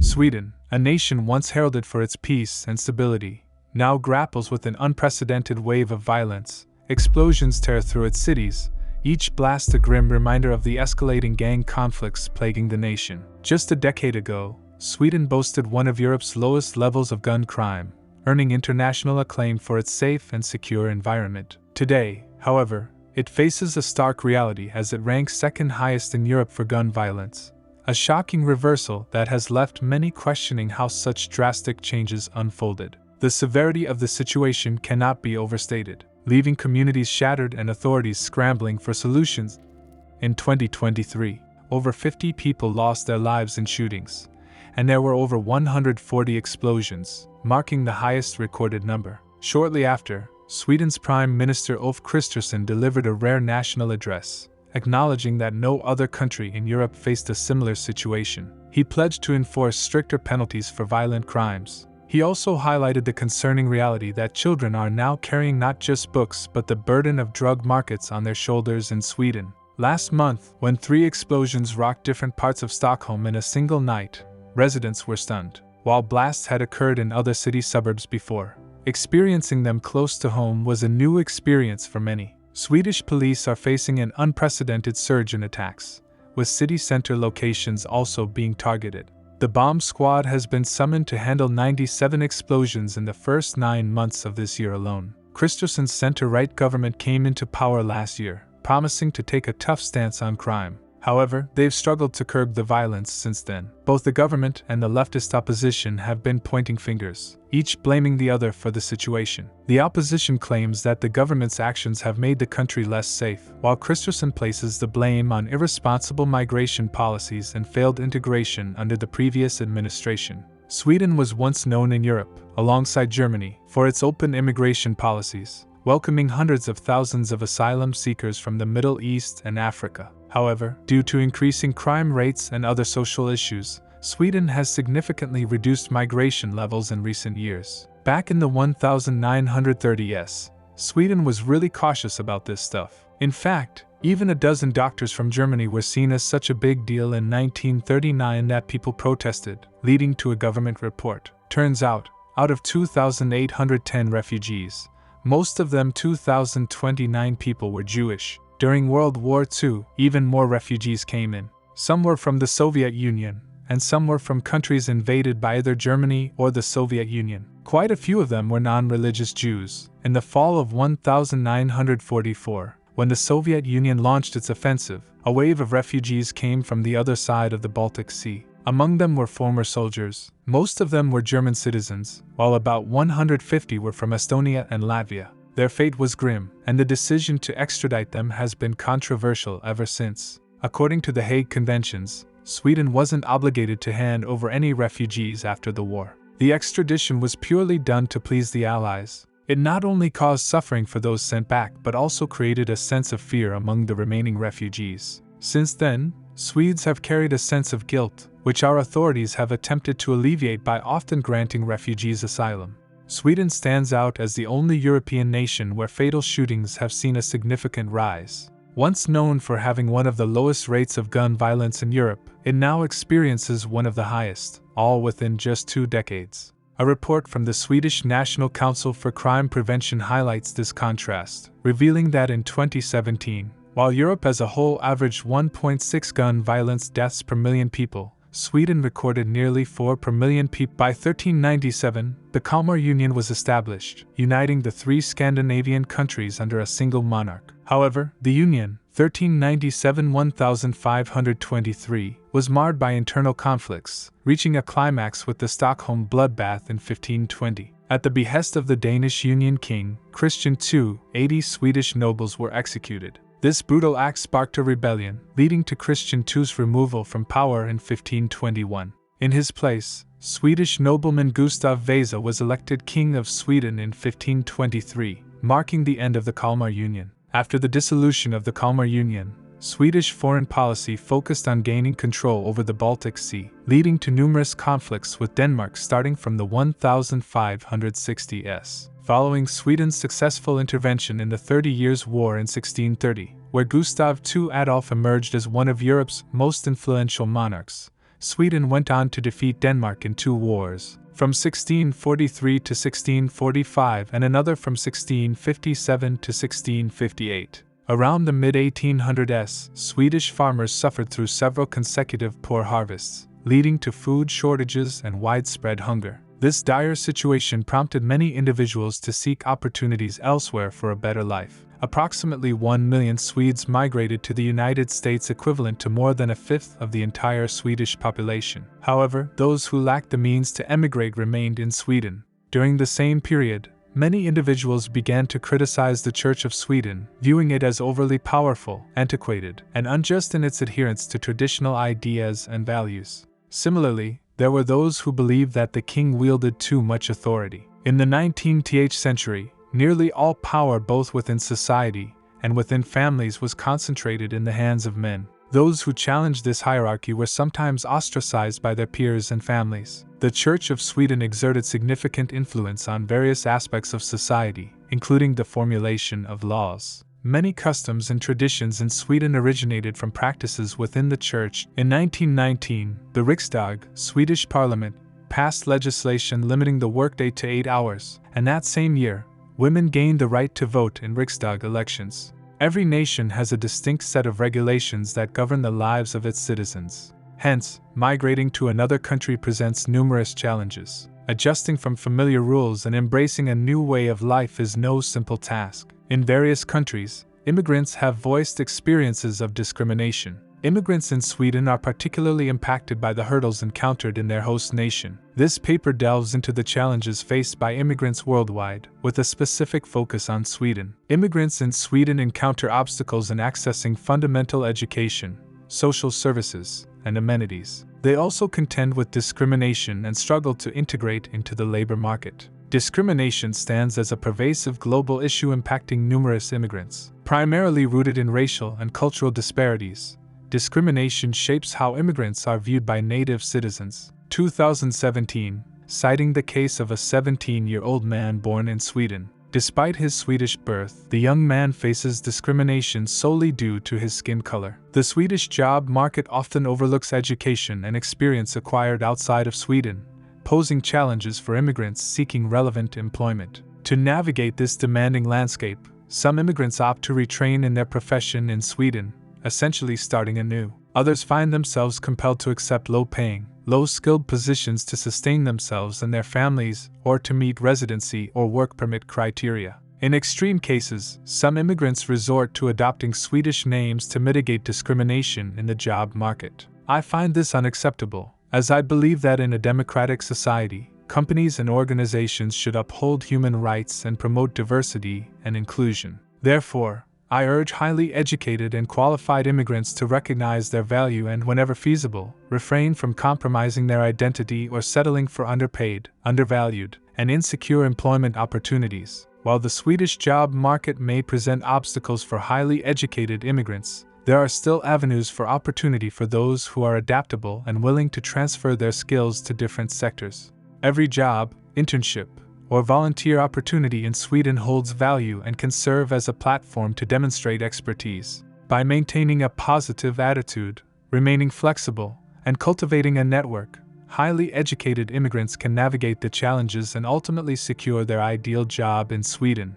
Sweden, a nation once heralded for its peace and stability, now grapples with an unprecedented wave of violence. Explosions tear through its cities, each blast a grim reminder of the escalating gang conflicts plaguing the nation. Just a decade ago, Sweden boasted one of Europe's lowest levels of gun crime, earning international acclaim for its safe and secure environment. Today, however, it faces a stark reality as it ranks second highest in Europe for gun violence. A shocking reversal that has left many questioning how such drastic changes unfolded. The severity of the situation cannot be overstated, leaving communities shattered and authorities scrambling for solutions. In 2023, over 50 people lost their lives in shootings, and there were over 140 explosions, marking the highest recorded number. Shortly after, Sweden's Prime Minister Ulf Kristersson delivered a rare national address, acknowledging that no other country in Europe faced a similar situation. He pledged to enforce stricter penalties for violent crimes. He also highlighted the concerning reality that children are now carrying not just books but the burden of drug markets on their shoulders in Sweden. Last month, when 3 explosions rocked different parts of Stockholm in a single night, residents were stunned. While blasts had occurred in other city suburbs before, experiencing them close to home was a new experience for many. Swedish police are facing an unprecedented surge in attacks, with city center locations also being targeted. The bomb squad has been summoned to handle 97 explosions in the first 9 months of this year alone. Kristersson's center-right government came into power last year, promising to take a tough stance on crime. However, they've struggled to curb the violence since then. Both the government and the leftist opposition have been pointing fingers, each blaming the other for the situation. The opposition claims that the government's actions have made the country less safe, while Kristersson places the blame on irresponsible migration policies and failed integration under the previous administration. Sweden was once known in Europe, alongside Germany, for its open immigration policies, welcoming hundreds of thousands of asylum seekers from the Middle East and Africa. However, due to increasing crime rates and other social issues, Sweden has significantly reduced migration levels in recent years. Back in the 1930s, Sweden was really cautious about this stuff. In fact, even a dozen doctors from Germany were seen as such a big deal in 1939 that people protested, leading to a government report. Turns out of 2,810 refugees, most of them 2,029 people were Jewish. During World War II, even more refugees came in. Some were from the Soviet Union, and some were from countries invaded by either Germany or the Soviet Union. Quite a few of them were non-religious Jews. In the fall of 1944, when the Soviet Union launched its offensive, a wave of refugees came from the other side of the Baltic Sea. Among them were former soldiers. Most of them were German citizens, while about 150 were from Estonia and Latvia. Their fate was grim, and the decision to extradite them has been controversial ever since. According to the Hague Conventions, Sweden wasn't obligated to hand over any refugees after the war. The extradition was purely done to please the Allies. It not only caused suffering for those sent back but also created a sense of fear among the remaining refugees. Since then, Swedes have carried a sense of guilt, which our authorities have attempted to alleviate by often granting refugees asylum. Sweden stands out as the only European nation where fatal shootings have seen a significant rise. Once known for having one of the lowest rates of gun violence in Europe, it now experiences one of the highest, all within just 2 decades. A report from the Swedish National Council for Crime Prevention highlights this contrast, revealing that in 2017, while Europe as a whole averaged 1.6 gun violence deaths per million people, Sweden recorded nearly 4 per million people. By 1397, the Kalmar Union was established, uniting the 3 Scandinavian countries under a single monarch. However, the Union, 1397-1523, was marred by internal conflicts, reaching a climax with the Stockholm bloodbath in 1520. At the behest of the Danish Union King, Christian II, 80 Swedish nobles were executed. This brutal act sparked a rebellion, leading to Christian II's removal from power in 1521. In his place, Swedish nobleman Gustav Vasa was elected King of Sweden in 1523, marking the end of the Kalmar Union. After the dissolution of the Kalmar Union, Swedish foreign policy focused on gaining control over the Baltic Sea, leading to numerous conflicts with Denmark starting from the 1560s. Following Sweden's successful intervention in the 30 Years' War in 1630, where Gustav II Adolf emerged as one of Europe's most influential monarchs, Sweden went on to defeat Denmark in 2 wars, from 1643 to 1645 and another from 1657 to 1658. Around the mid-1800s, Swedish farmers suffered through several consecutive poor harvests, leading to food shortages and widespread hunger. This dire situation prompted many individuals to seek opportunities elsewhere for a better life. Approximately 1 million Swedes migrated to the United States, equivalent to more than a fifth of the entire Swedish population. However, those who lacked the means to emigrate remained in Sweden. During the same period, many individuals began to criticize the Church of Sweden, viewing it as overly powerful, antiquated, and unjust in its adherence to traditional ideas and values. Similarly, there were those who believed that the king wielded too much authority. In the 19th century, nearly all power both within society and within families was concentrated in the hands of men. Those who challenged this hierarchy were sometimes ostracized by their peers and families. The Church of Sweden exerted significant influence on various aspects of society, including the formulation of laws. Many customs and traditions in Sweden originated from practices within the Church. In 1919, the Riksdag, Swedish Parliament, passed legislation limiting the workday to 8 hours, and that same year, women gained the right to vote in Riksdag elections. Every nation has a distinct set of regulations that govern the lives of its citizens. Hence, migrating to another country presents numerous challenges. Adjusting from familiar rules and embracing a new way of life is no simple task. In various countries, immigrants have voiced experiences of discrimination. Immigrants in Sweden are particularly impacted by the hurdles encountered in their host nation. This paper delves into the challenges faced by immigrants worldwide, with a specific focus on Sweden. Immigrants in Sweden encounter obstacles in accessing fundamental education, social services, and amenities. They also contend with discrimination and struggle to integrate into the labor market. Discrimination stands as a pervasive global issue impacting numerous immigrants. Primarily rooted in racial and cultural disparities, discrimination shapes how immigrants are viewed by native citizens. 2017, citing the case of a 17-year-old man born in Sweden. Despite his Swedish birth, the young man faces discrimination solely due to his skin color. The Swedish job market often overlooks education and experience acquired outside of Sweden, posing challenges for immigrants seeking relevant employment. To navigate this demanding landscape, some immigrants opt to retrain in their profession in Sweden, essentially starting anew. Others find themselves compelled to accept low-paying, low-skilled positions to sustain themselves and their families, or to meet residency or work permit criteria. In extreme cases, some immigrants resort to adopting Swedish names to mitigate discrimination in the job market. I find this unacceptable, as I believe that in a democratic society, companies and organizations should uphold human rights and promote diversity and inclusion. Therefore, I urge highly educated and qualified immigrants to recognize their value and, whenever feasible, refrain from compromising their identity or settling for underpaid, undervalued, and insecure employment opportunities. While the Swedish job market may present obstacles for highly educated immigrants, there are still avenues for opportunity for those who are adaptable and willing to transfer their skills to different sectors. Every job, internship, or volunteer opportunity in Sweden holds value and can serve as a platform to demonstrate expertise. By maintaining a positive attitude, remaining flexible, and cultivating a network, highly educated immigrants can navigate the challenges and ultimately secure their ideal job in Sweden.